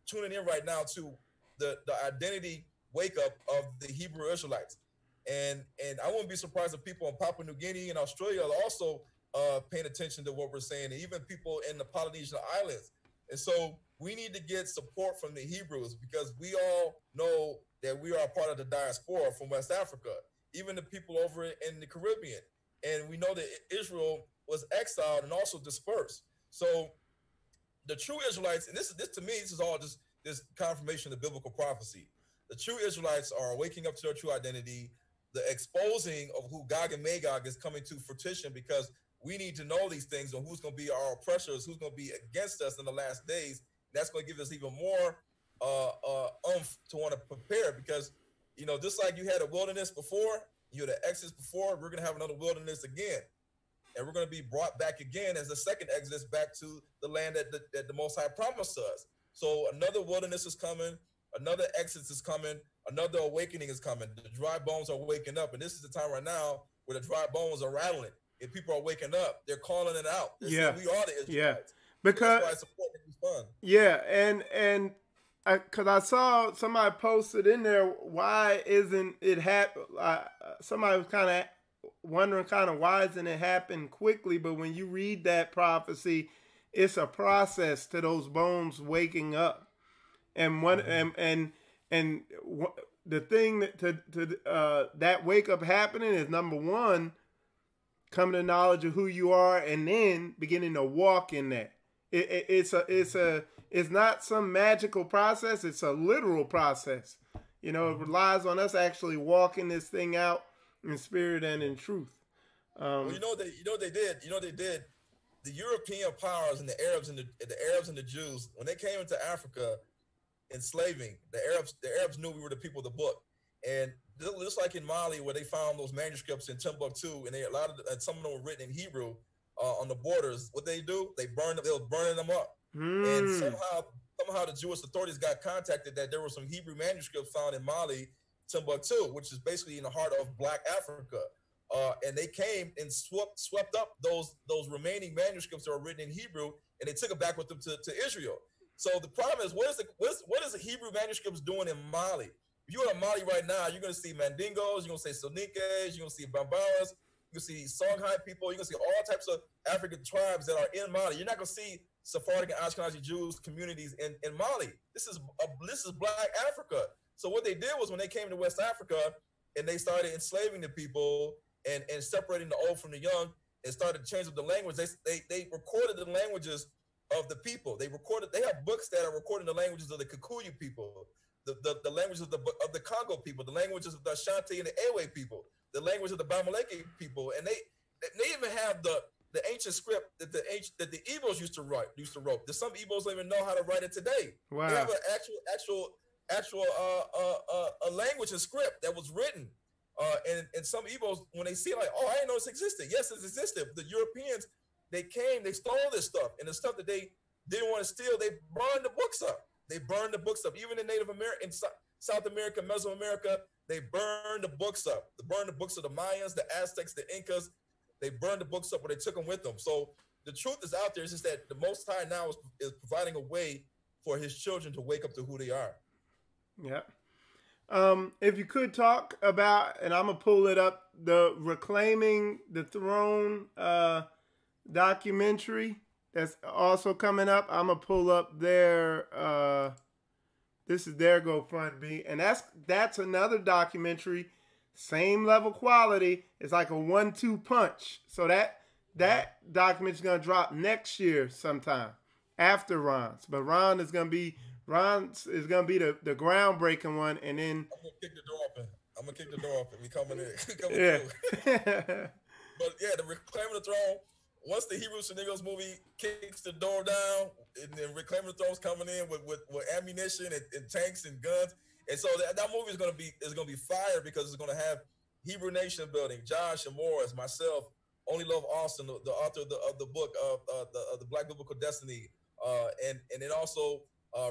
tuning in right now to the identity wake up of the Hebrew Israelites. And I wouldn't be surprised if people in Papua New Guinea and Australia are also paying attention to what we're saying, and even people in the Polynesian Islands. And so we need to get support from the Hebrews, because we all know that we are a part of the diaspora from West Africa, even the people over in the Caribbean. And we know that Israel was exiled and also dispersed. So the true Israelites, and this to me, this is all just this confirmation of biblical prophecy. The true Israelites are waking up to their true identity. The exposing of who Gog and Magog is coming to fruition, because we need to know these things and who's going to be our oppressors, who's going to be against us in the last days. That's going to give us even more oomph to want to prepare, because, you know, just like you had a wilderness before, you had an exodus before, we're going to have another wilderness again. And we're going to be brought back again as the second exodus back to the land that the Most High promised us. So another wilderness is coming, another exodus is coming, another awakening is coming. The dry bones are waking up. And this is the time right now where the dry bones are rattling. If people are waking up, they're calling it out. They're saying, we are the Israelites. Yeah. Because, that's why supporting is fun. Yeah, and because I saw somebody posted in there, why isn't it happen? Somebody was kind of wondering, why isn't it happen quickly? But when you read that prophecy, it's a process to those bones waking up, and the thing that wake up happening is, number one, coming to knowledge of who you are, and then beginning to walk in that. It's not some magical process. It's a literal process. You know, it relies on us actually walking this thing out in spirit and in truth. Well, you know what they did. The European powers and the Arabs and the Jews, when they came into Africa enslaving, the Arabs knew we were the people of the book. And just like in Mali, where they found those manuscripts in Timbuktu, and some of them were written in Hebrew on the borders, what they do? They were burning them up. And somehow the Jewish authorities got contacted that there were some Hebrew manuscripts found in Mali, Timbuktu, which is basically in the heart of Black Africa. And they came and swept up those remaining manuscripts that were written in Hebrew, and they took it back with them to Israel. So the problem is, what is the Hebrew manuscripts doing in Mali? If you're in Mali right now, you're going to see Mandingos, you're going to see Sonikes, you're going to see Bambaras, you're going to see Songhai people, you're going to see all types of African tribes that are in Mali. You're not going to see Sephardic and Ashkenazi Jews communities in Mali. This is Black Africa. So what they did was when they came to West Africa and they started enslaving the people and separating the old from the young and started to change up the language, they recorded the languages of the people. They have books that are recording the languages of the Kikuyu people, the languages of the Congo people, the languages of the Ashanti and the Ewe people, the language of the Bamileke people, and they even have the ancient script that the Igbos used to write. Some Igbos don't even know how to write it today. Wow. They have an actual language and script that was written. And some Igbos, when they see it, like, oh, I didn't know this existed. Yes, it existed. The Europeans, they came, they stole this stuff, and the stuff that they didn't want to steal, they burned the books up. Even in Native America, in South America, Mesoamerica, they burned the books up. They burned the books of the Mayans, the Aztecs, the Incas. They burned the books up, or they took them with them. So the truth is out there. It's just that the Most High now is providing a way for His children to wake up to who they are. Yeah. If you could talk about, and I'm gonna pull it up, the Reclaiming the Throne documentary that's also coming up. I'm gonna pull up their this is their GoFundMe, and that's another documentary, same level quality. It's like a 1-2 punch. So that documentary is gonna drop next year sometime after Ron's, but Ron is gonna be the groundbreaking one, and then I'm gonna kick the door open. We coming in. Yeah. But yeah, the Reclaiming the Throne. Once the Hebrews and Negroes movie kicks the door down, and then Reclaiming the Throne's coming in with ammunition and tanks and guns, and so that movie is gonna be fire, because it's gonna have Hebrew Nation building, Josh and Morris, myself, Only Love Austin, the author of the book of the Black Biblical Destiny, and then also.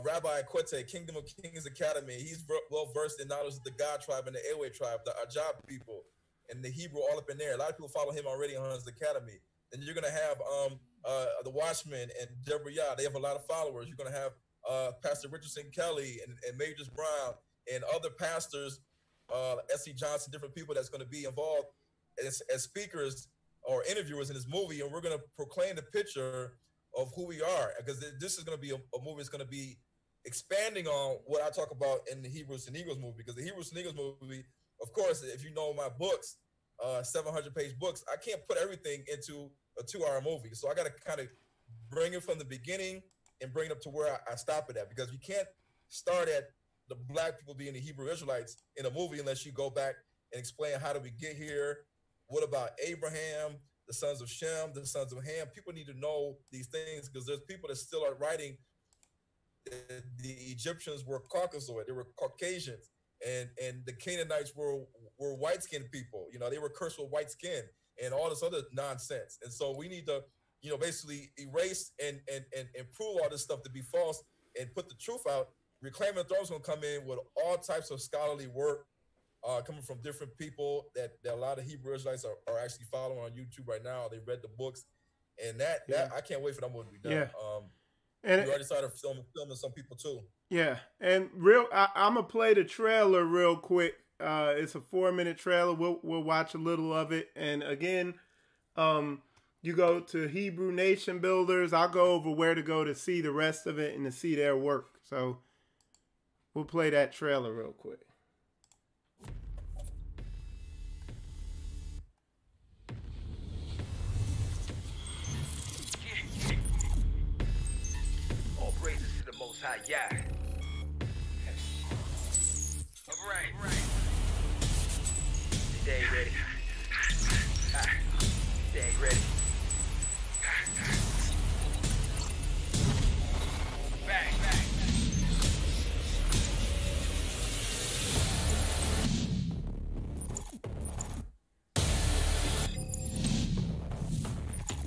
Rabbi Akwete, Kingdom of Kings Academy. He's well versed in knowledge of the God tribe and the Ewe tribe, the Ajab people, and the Hebrew all up in there. A lot of people follow him already on his academy. Then you're gonna have the Watchmen and Deborah Yah. They have a lot of followers. You're gonna have Pastor Richardson Kelly and Majors Brown and other pastors, S.C. Johnson, different people that's gonna be involved as speakers or interviewers in this movie, and we're gonna proclaim the picture of who we are, because this is going to be a movie that's going to be expanding on what I talk about in the Hebrews and Negroes movie. Because the Hebrews and Negroes movie, of course, if you know my books, 700-page books, I can't put everything into a 2-hour movie. So I got to kind of bring it from the beginning and bring it up to where I stop it at, because you can't start at the Black people being the Hebrew Israelites in a movie unless you go back and explain how did we get here, what about Abraham, the sons of Shem, the sons of Ham. People need to know these things, because there's people that still are writing the Egyptians were Caucasoid, they were Caucasians, and the Canaanites were white-skinned people. You know, they were cursed with white skin and all this other nonsense. And so we need to, you know, basically erase and prove all this stuff to be false and put the truth out. Reclaiming the Throne is going to come in with all types of scholarly work, coming from different people that a lot of Hebrew Israelites are actually following on YouTube right now. They read the books, and that I can't wait for that movie to be done. Yeah. And we already started filming some people too. Yeah, and I'm gonna play the trailer real quick. It's a 4-minute trailer. We'll watch a little of it, and again, you go to Hebrew Nation Builders. I'll go over where to go to see the rest of it and to see their work. So we'll play that trailer real quick. Most High, yeah. All right. Stay ready. Stay ready. Bang.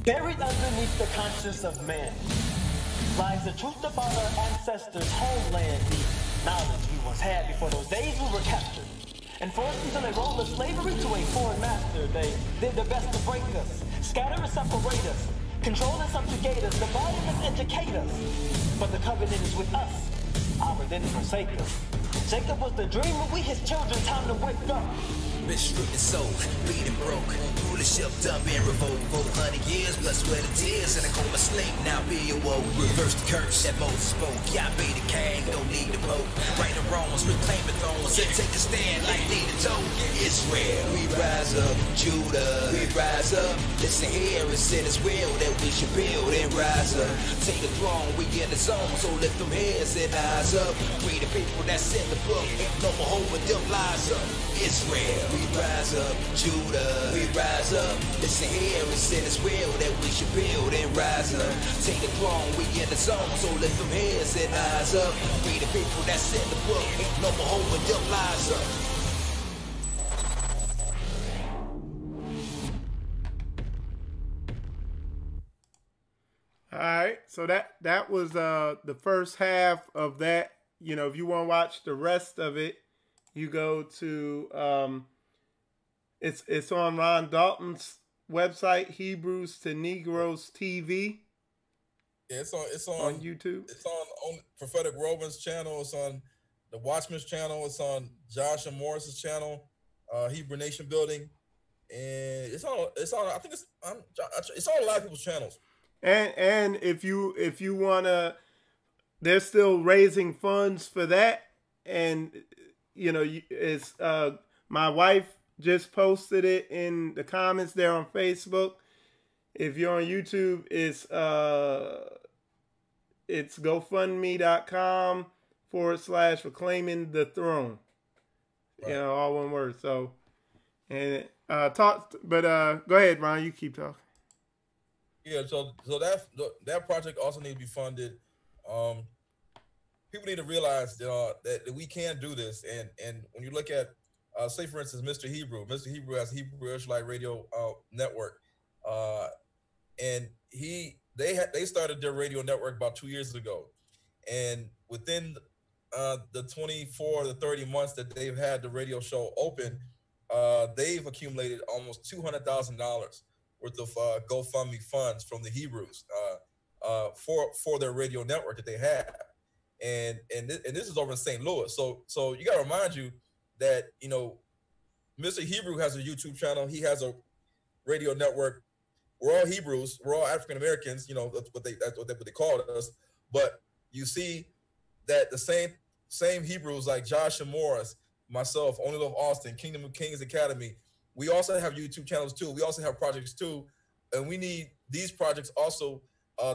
Buried underneath the conscience of man lies the truth about our ancestors' homeland, the knowledge we once had before those days we were captured. And forced into the role of slavery to a foreign master, they did their best to break us, scatter and separate us, control and subjugate us, divide and educate us. But the covenant is with us. Our didn't forsake us. Jacob was the dreamer, we his children, time to wake up. Been stripped and sold, bleeding broke. Rulership done been revoked. 400 years, blood, sweat, and tears. And I call my slave, now be awoke. Reverse the curse that Moses spoke. Yah be the king, don't need the pope. Right or thrones, reclaim the thrones, and take a stand like David told Israel. We rise up, Judah, we rise up. Listen here, it said as well that we should build and rise up. Take the throne, we in the zone, so lift them heads and eyes up. Free the people that's in the book, no more hope but them lies up. Israel, we rise up, Judah, we rise up. Listen here, it said as well that we should build and rise up. Take the throne, we in the zone, so lift them heads and eyes up. Free the people that's in the book, no more hope but them lies up. All right, so that was the first half of that. You know, if you want to watch the rest of it, you go to it's on Ron Dalton's website, Hebrews to Negroes TV. Yeah, it's on YouTube. It's on Prophetic Romans channel. It's on the Watchman's channel. It's on Josh and Morris's channel, Hebrew Nation Building, and it's on. I think it's on a lot of people's channels. And if you wanna, they're still raising funds for that, and you know, it's my wife just posted it in the comments there on Facebook. If you're on YouTube, it's GoFundMe.com/reclaiming the throne. Right. You know, all one word. So, and go ahead, Ron. You keep talking. Yeah, so that project also needs to be funded. People need to realize that we can do this, and when you look at, say for instance, Mr. Hebrew has Hebrew Israelite Radio Network, and they started their radio network about 2 years ago, and within the 24 to 30 months that they've had the radio show open, they've accumulated almost $200,000 worth of GoFundMe funds from the Hebrews for their radio network that they have, and this is over in St. Louis. So you got to remind you that, you know, Mr. Hebrew has a YouTube channel. He has a radio network. We're all Hebrews. We're all African Americans. You know, that's what they call us. But you see that the same Hebrews like Josh and Morris, myself, Only Love Austin, Kingdom of Kings Academy, we also have YouTube channels too. We also have projects too, and we need these projects also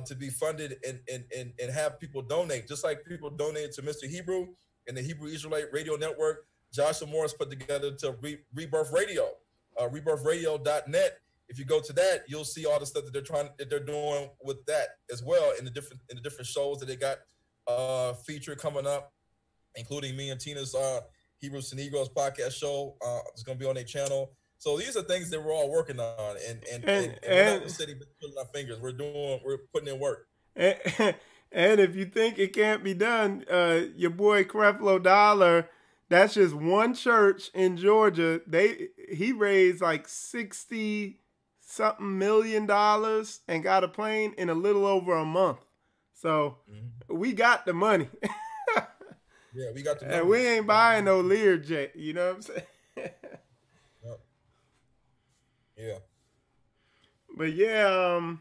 to be funded and have people donate, just like people donated to Mr. Hebrew and the Hebrew Israelite Radio Network. Joshua Morris put together to Rebirth Radio, rebirthradio.net. If you go to that, you'll see all the stuff that they're doing with that as well in the different shows that they got featured coming up, including me and Tina's Hebrews to Negroes podcast show. It's going to be on their channel. So these are things that we're all working on, and we're not sitting putting our fingers. We're putting in work. And if you think it can't be done, your boy Creflo Dollar, that's just one church in Georgia. He raised like $60-something million and got a plane in a little over a month. So we got the money. Yeah, we got the money. And we ain't buying no Learjet. You know what I'm saying? Yeah. But yeah,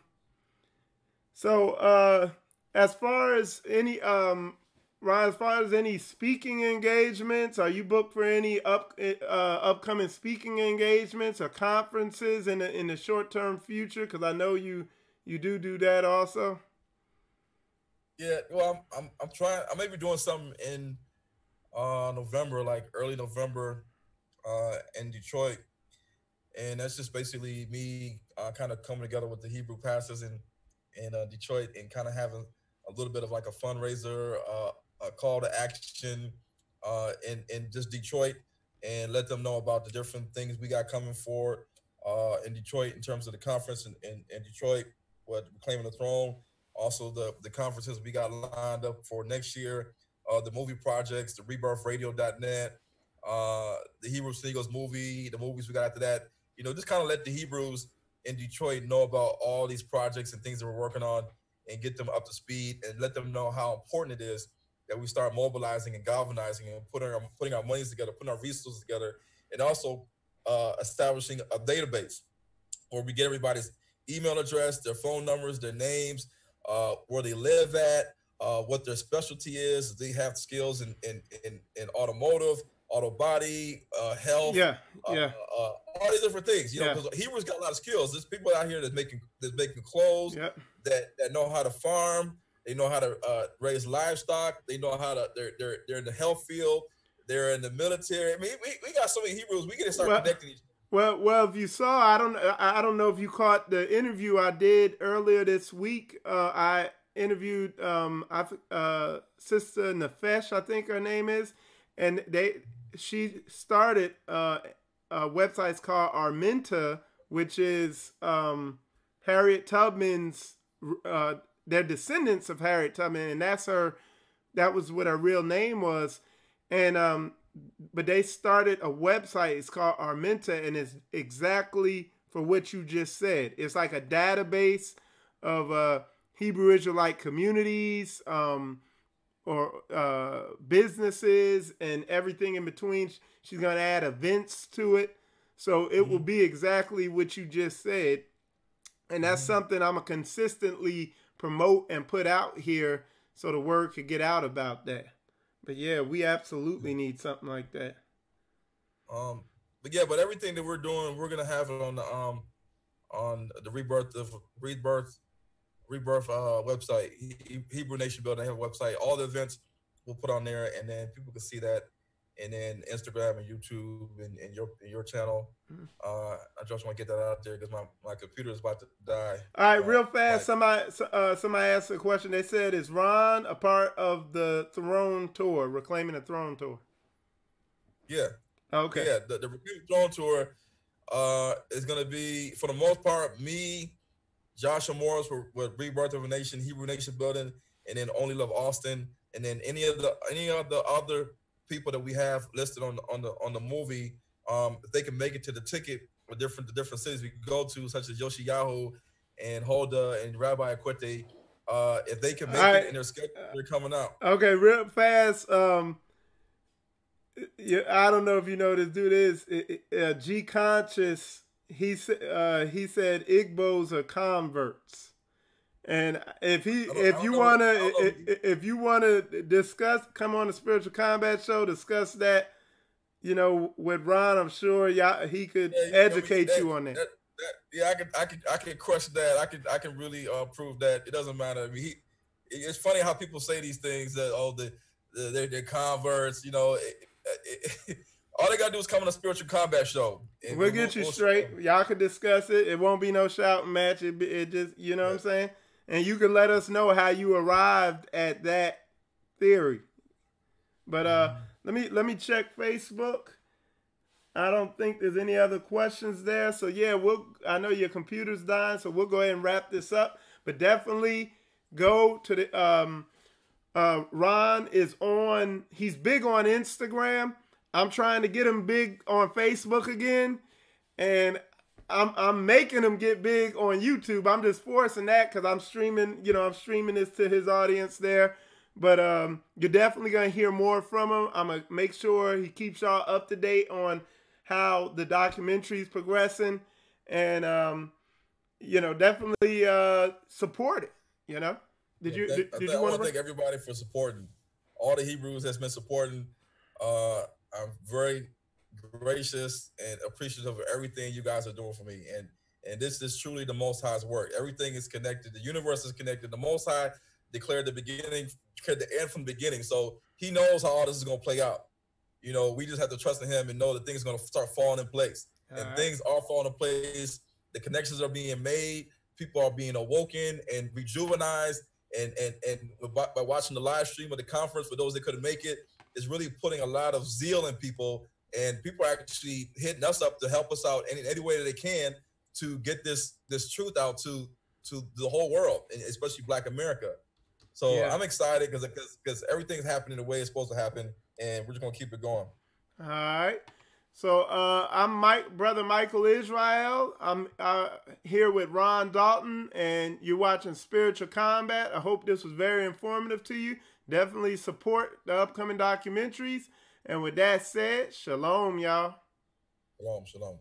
so as far as any Ron, as far as any speaking engagements, are you booked for any upcoming speaking engagements or conferences in the short-term future? Because I know you do that also. Yeah, well, I'm trying. I may be doing something in November, like early November, in Detroit. And that's just basically me kind of coming together with the Hebrew pastors in Detroit and kind of having a little bit of like a fundraiser, a call to action in just Detroit, and let them know about the different things we got coming forward in Detroit in terms of the conference in Detroit, Reclaiming the Throne. Also the conferences we got lined up for next year, the movie projects, the rebirthradio.net, the Hebrews to Negroes movie, the movies we got after that. You know, just kind of let the Hebrews in Detroit know about all these projects and things that we're working on and get them up to speed and let them know how important it is that we start mobilizing and galvanizing and putting our monies together, putting our resources together, and also establishing a database where we get everybody's email address, their phone numbers, their names, where they live at, what their specialty is. They have skills in automotive, auto body, health, Yeah, yeah, all these different things. You know, yeah, because Hebrews got a lot of skills. There's people out here that's making clothes, yeah. that know how to farm. They know how to raise livestock. They know how to. They're in the health field. They're in the military. I mean, we got so many Hebrews. We got to start connecting each other. Well, if you saw, I don't know if you caught the interview I did earlier this week. I interviewed Sister Nefesh, I think her name is, and she started a website called Arminta, which is Harriet Tubman's. They're descendants of Harriet Tubman, and that was what her real name was, and but they started a website. It's called Arminta, and it's exactly for what you just said. It's like a database of Hebrew Israelite communities, or businesses, and everything in between. She's going to add events to it, so it will be exactly what you just said, and that's something I'm going to consistently promote and put out here so the word could get out about that. But yeah, we absolutely need something like that. But everything that we're doing, we're gonna have it on the rebirth website. Hebrew Nation Building have a website. All the events we'll put on there, and then people can see that. And then Instagram and YouTube and your channel. I just want to get that out there because my computer is about to die. All right, real fast. Somebody asked a question. They said, "Is Ron a part of the Throne Tour, Reclaiming the Throne Tour?" Yeah. Okay. Yeah, the Reclaiming the Throne Tour is going to be, for the most part, me, Joshua Morris with Rebirth of a Nation, Hebrew Nation Building, and then Only Love Austin, and then any of the other people that we have listed on the movie, if they can make it to the ticket for the different cities we can go to, such as Yoshiyahu and Holda and Rabbi Akwete, if they can make it in their schedule, they're coming out. Okay, real fast. Yeah, I don't know if you know this dude is G Conscious. He said Igbos are converts. And if you wanna discuss, come on the Spiritual Combat Show, discuss that, with Ron. I'm sure he could educate you on that. I can crush that. I can really prove that. It doesn't matter. I mean, it's funny how people say these things that they're converts. All they gotta do is come on a Spiritual Combat Show. We'll get you straight. Y'all can discuss it. It won't be no shouting match. It just, what I'm saying. And you can let us know how you arrived at that theory. But let me check Facebook. I don't think there's any other questions there. So yeah, I know your computer's dying, so we'll go ahead and wrap this up. But definitely go to the Ron is on. He's big on Instagram. I'm trying to get him big on Facebook again, and I'm making him get big on YouTube. I'm just forcing that because I'm streaming this to his audience there. But you're definitely going to hear more from him. I'm going to make sure he keeps y'all up to date on how the documentary is progressing. And, definitely support it, Did you want to thank everybody for supporting. All the Hebrews that's been supporting. I'm very gracious and appreciative of everything you guys are doing for me, and this is truly the Most High's work. Everything is connected. The universe is connected. The Most High declared the end from the beginning, so He knows how all this is going to play out. We just have to trust in Him and know that things are going to start falling in place, things are falling in place. The connections are being made. People are being awoken and rejuvenized, and by watching the live stream of the conference, for those that couldn't make it, is really putting a lot of zeal in people. And people are actually hitting us up to help us out any way that they can to get this truth out to the whole world, and especially Black America. So I'm excited because everything's happening the way it's supposed to happen, and we're just gonna keep it going. All right. So I'm Brother Michael Israel. I'm here with Ron Dalton, and you're watching Spiritual Combat. I hope this was very informative to you. Definitely support the upcoming documentaries. And with that said, shalom, y'all. Shalom.